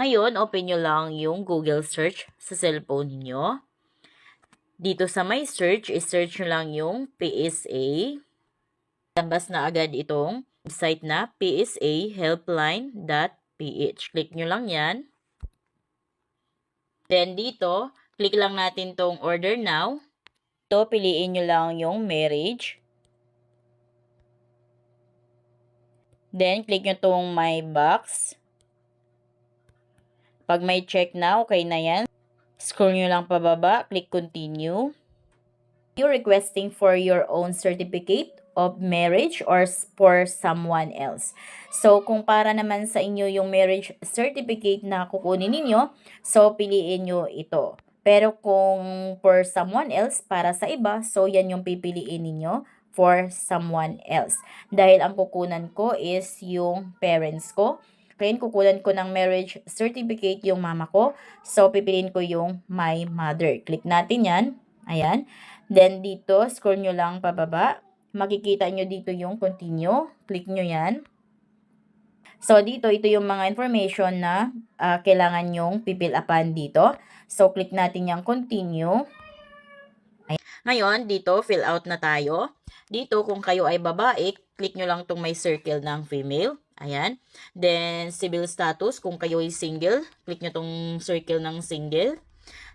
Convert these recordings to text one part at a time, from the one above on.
Ngayon, open nyo lang yung Google search sa cellphone niyo. Dito sa my search, i-search nyo lang yung PSA. Labas na agad itong website na psahelpline.ph. Click nyo lang yan. Then dito, click lang natin tong order now. Ito, piliin nyo lang yung marriage. Then, click nyo tong my box. Pag may check na, okay na yan. Scroll nyo lang pababa, click continue. You're requesting for your own certificate of marriage or for someone else. So, kung para naman sa inyo yung marriage certificate na kukunin ninyo, so piliin nyo ito. Pero kung for someone else, para sa iba, so yan yung pipiliin ninyo for someone else. Dahil ang kukunan ko is yung parents ko. Kaya kukunan ko ng marriage certificate yung mama ko. So, pipiliin ko yung my mother. Click natin yan. Ayan. Then, dito, scroll nyo lang pababa. Makikita nyo dito yung continue. Click nyo yan. So, dito, ito yung mga information na kailangan nyong pipil-upan dito. So, click natin yung continue. Ayan. Ngayon, dito, fill out na tayo. Dito, kung kayo ay babae, click nyo lang itong may circle ng female. Ayan. Then, civil status, kung kayo ay single, click nyo itong circle ng single.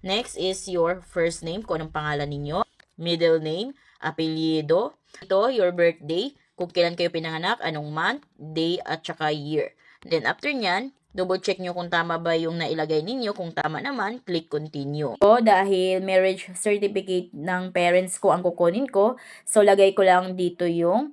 Next is your first name, kung anong pangalan ninyo. Middle name, apelyido. Ito, your birthday, kung kailan kayo pinanganak, anong month, day, at saka year. Then, after nyan, double check nyo kung tama ba yung nailagay ninyo. Kung tama naman, click continue. So, dahil marriage certificate ng parents ko ang kukunin ko, so lagay ko lang dito yung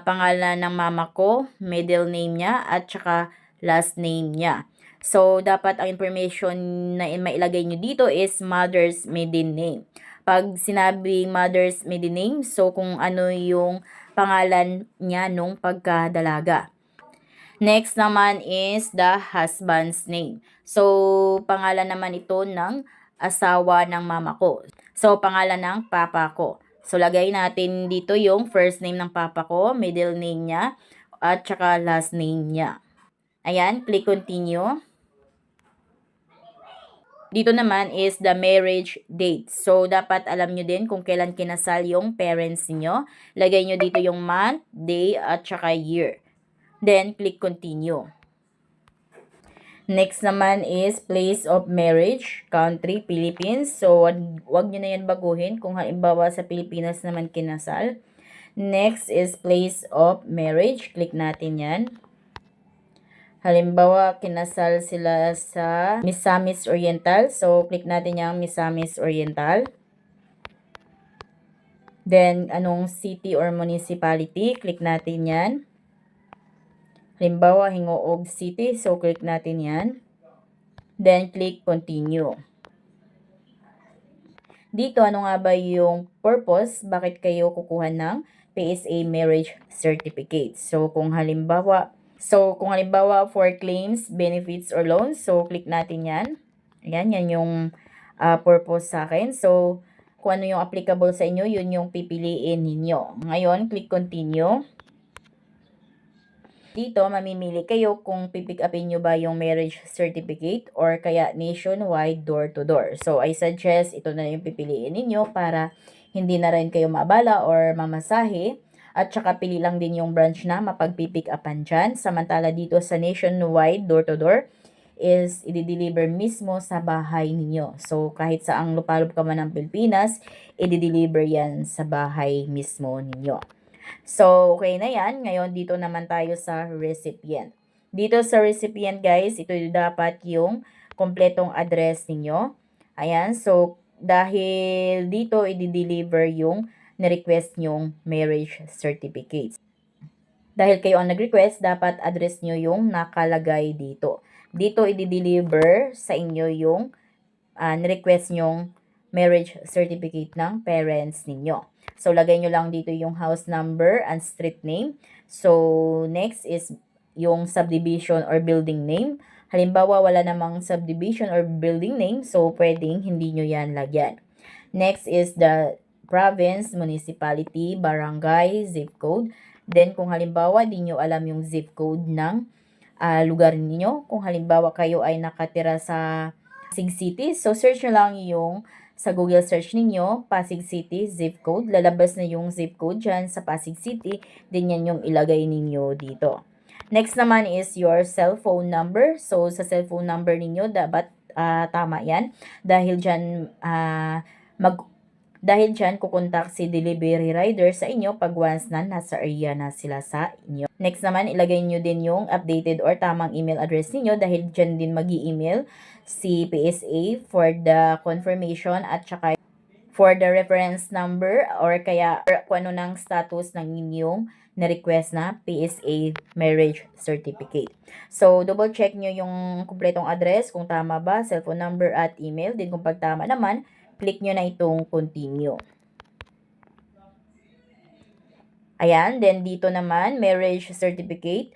pangalan ng mama ko, middle name niya, at saka last name niya. So, dapat ang information na mailagay nyo dito is mother's maiden name. Pag sinabing mother's maiden name, so kung ano yung pangalan niya nung pagkadalaga. Next naman is the husband's name. So, pangalan naman ito ng asawa ng mama ko. So, pangalan ng papa ko. So, lagay natin dito yung first name ng papa ko, middle name niya, at saka last name niya. Ayan, click continue. Dito naman is the marriage date. So, dapat alam nyo din kung kailan kinasal yung parents niyo. Lagay nyo dito yung month, day, at saka year. Then, click continue. Next naman is place of marriage, country, Philippines. So, wag nyo na yan baguhin kung halimbawa sa Pilipinas naman kinasal. Next is place of marriage. Click natin yan. Halimbawa, kinasal sila sa Misamis Oriental. So, click natin yung Misamis Oriental. Then, anong city or municipality? Click natin yan. Halimbawa, Hingoog City. So, click natin yan. Then, click continue. Dito, ano nga ba yung purpose? Bakit kayo kukuha ng PSA Marriage Certificate? So, kung halimbawa for claims, benefits, or loans, so click natin yan. Ayan, yan yung purpose sa akin. So, kung ano yung applicable sa inyo, yun yung pipiliin ninyo. Ngayon, click continue. Dito, mamimili kayo kung pipick upin nyo ba yung marriage certificate or kaya nationwide door-to-door. So, I suggest ito na yung pipiliin ninyo para hindi na rin kayo maabala or mamasahe. At saka pili lang din yung branch na mapag-pick upan dyan. Samantala dito sa nationwide door-to-door is i-deliver mismo sa bahay ninyo. So, kahit saang lupalop ka man ng Pilipinas, i-deliver yan sa bahay mismo ninyo. So, okay na yan. Ngayon, dito naman tayo sa recipient. Dito sa recipient, guys, ito dapat yung kompletong address ninyo. Ayan. So, dahil dito, i-deliver yung na-request nyong marriage certificates. Dahil kayo ang nag-request, dapat address nyo yung nakalagay dito. Dito, i-deliver sa inyo yung na-request nyong marriage certificate ng parents ninyo. So, lagay nyo lang dito yung house number and street name. So, next is yung subdivision or building name. Halimbawa, wala namang subdivision or building name, so pwedeng hindi nyo yan lagyan. Next is the province, municipality, barangay, zip code. Then, kung halimbawa, di nyo alam yung zip code ng lugar ninyo. Kung halimbawa kayo ay nakatira sa Pasig City, so search nyo lang yung sa Google search ninyo, Pasig City zip code. Lalabas na yung zip code dyan sa Pasig City. Din yan yung ilagay ninyo dito. Next naman is your cellphone number. So, sa cellphone number ninyo, dapat tama yan. Dahil dyan, kukontak si delivery rider sa inyo pag once na nasa area na sila sa inyo. Next naman, ilagay nyo din yung updated or tamang email address ninyo dahil dyan din mag-i-email si PSA for the confirmation at saka for the reference number or kaya kung ano ng status ng inyong na-request na PSA marriage certificate. So, double check nyo yung kumpletong address kung tama ba, cellphone number at email. Din kung pag tama naman, click nyo na itong continue. Ayan, then dito naman, marriage certificate.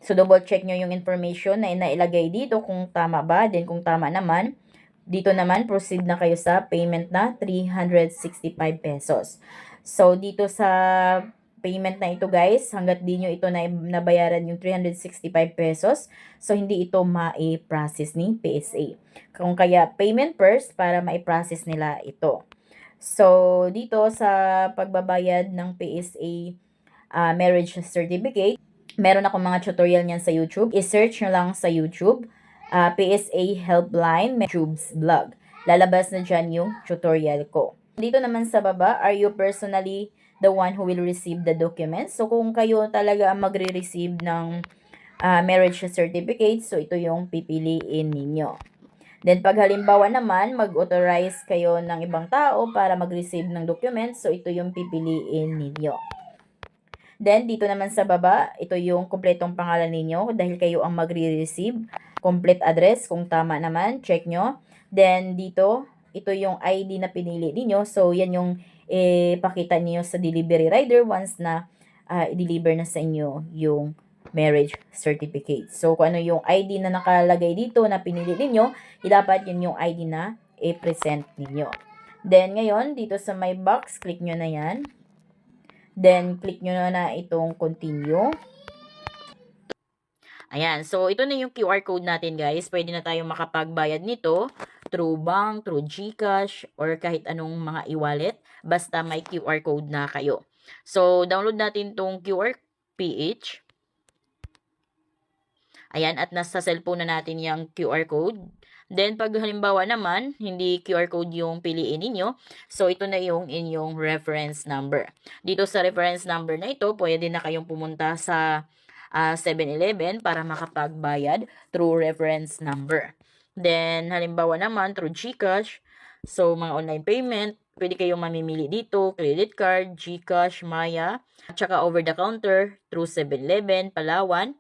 So, double check nyo yung information na inailagay dito kung tama ba. Then kung tama naman, dito naman, proceed na kayo sa payment na 365 pesos. So, dito sa payment na ito guys, hanggat di nyo ito na nabayaran yung 365 pesos, so hindi ito ma-process ni PSA. Kung kaya payment first para ma-process nila ito. So, dito sa pagbabayad ng PSA marriage certificate, meron akong mga tutorial niyan sa YouTube. I-search nyo lang sa YouTube, PSA Helpline YouTube's vlog. Lalabas na dyan yung tutorial ko. Dito naman sa baba, are you personally the one who will receive the documents? So, kung kayo talaga ang magre-receive ng marriage certificate, so ito yung pipiliin ninyo. Then, pag halimbawa naman, mag-authorize kayo ng ibang tao para mag-receive ng documents, so ito yung pipiliin ninyo. Then, dito naman sa baba, ito yung kumpletong pangalan ninyo dahil kayo ang magre-receive. Complete address, kung tama naman, check nyo. Then, dito, ito yung ID na pinili ninyo. So, yan yung pakita niyo sa delivery rider once na i-deliver na sa inyo yung marriage certificate. So, kung ano yung ID na nakalagay dito na pinili ninyo, dapat yun yung ID na i-present ninyo. Then, ngayon, dito sa my box, click nyo na yan. Then, click nyo na itong continue. Ayan. So, ito na yung QR code natin, guys. Pwede na tayong makapagbayad nito through bank, through GCash, or kahit anong mga e-wallet. Basta may QR code na kayo. So, download natin tong QR PH. Ayan. At nasa cellphone na natin yung QR code. Then, pag halimbawa naman, hindi QR code yung piliin ninyo, so ito na yung inyong reference number. Dito sa reference number na ito, pwede na kayong pumunta sa 7-Eleven para makapagbayad through reference number. Then, halimbawa naman, through GCash, so mga online payment, pwede kayong mamimili dito, credit card, GCash, Maya, at saka over the counter, through 7-Eleven, Palawan.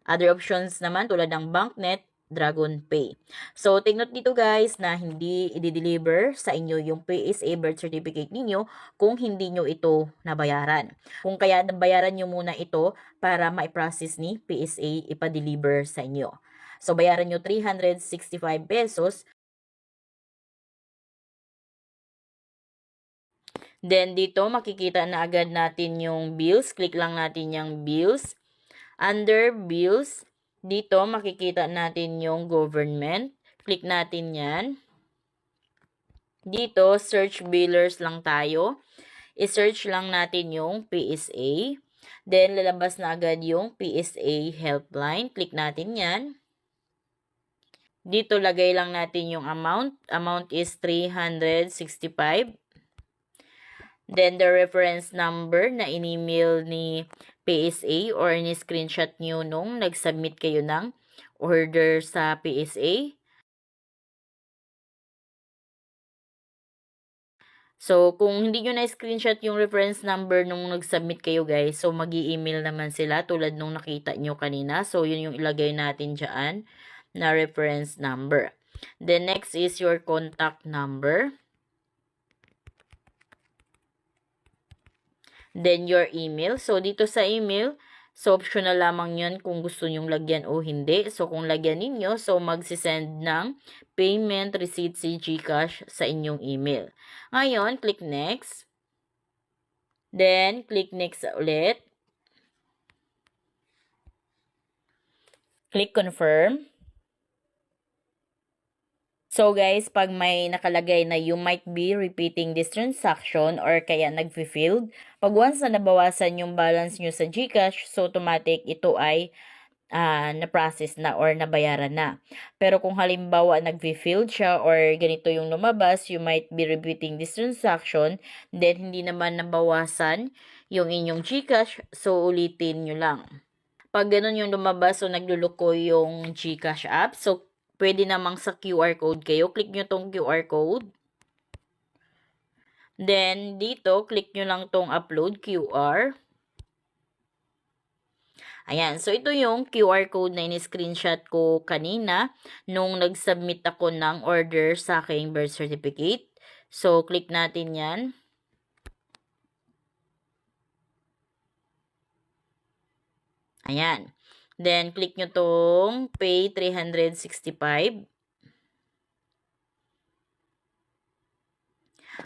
Other options naman tulad ng Banknet, Dragon Pay. So, take note dito guys na hindi i-deliver sa inyo yung PSA birth certificate ninyo kung hindi nyo ito nabayaran. Kung kaya nabayaran nyo muna ito para ma-process ni PSA ipa-deliver sa inyo. So, bayaran nyo 365 pesos. Then, dito makikita na agad natin yung bills. Click lang natin yung bills. Under bills, dito makikita natin yung government. Click natin yan. Dito, search billers lang tayo. I-search lang natin yung PSA. Then, lalabas na agad yung PSA helpline. Click natin yan. Dito, lagay lang natin yung amount. Amount is 365. Then, the reference number na in-email ni PSA or ni-screenshot nyo nung nag-submit kayo ng order sa PSA. So, kung hindi nyo na-screenshot yung reference number nung nag-submit kayo guys, so mag-i-email naman sila tulad nung nakita nyo kanina. So, yun yung ilagay natin dyan na reference number. The next is your contact number. Then, your email. So, dito sa email, so optional lamang yun kung gusto nyong lagyan o hindi. So, kung lagyan ninyo, so magsisend ng payment receipt si GCash sa inyong email. Ngayon, click next. Then, click next ulit. Click confirm. So guys, pag may nakalagay na you might be repeating this transaction or kaya nag-failed, pag once na nabawasan yung balance nyo sa GCash, so automatic ito ay na-process na or nabayaran na. Pero kung halimbawa nag-failed siya or ganito yung lumabas, you might be repeating this transaction, then hindi naman nabawasan yung inyong GCash, so ulitin nyo lang. Pag ganun yung lumabas, so nagluluko yung GCash app, so pwede namang sa QR code kayo. Click nyo tong QR code. Then, dito, click nyo lang tong upload QR. Ayan. So, ito yung QR code na in-screenshot ko kanina nung nag-submit ako ng order sa aking birth certificate. So, click natin yan. Ayan. Then, click nyo tong pay 365.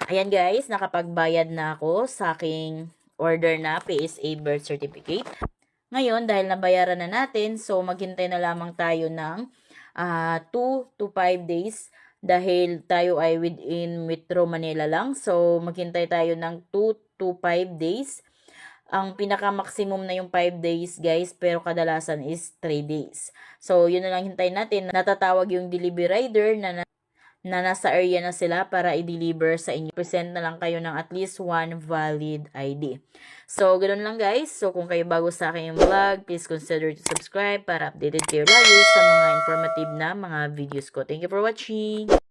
Ayan guys, nakapagbayad na ako sa aking order na PSA birth certificate. Ngayon, dahil nabayaran na natin, so maghintay na lamang tayo ng 2 to 5 days dahil tayo ay within Metro Manila lang. So, maghintay tayo ng 2 to 5 days. Ang pinaka-maximum na yung 5 days, guys, pero kadalasan is 3 days. So, yun na lang hintayin natin. Natatawag yung delivery rider na nasa area na sila para i-deliver sa inyo. Present na lang kayo ng at least one valid ID. So, ganoon lang guys. So, kung kayo bago sa akin yung vlog, please consider to subscribe para updated kayo lagi sa mga informative na mga videos ko. Thank you for watching!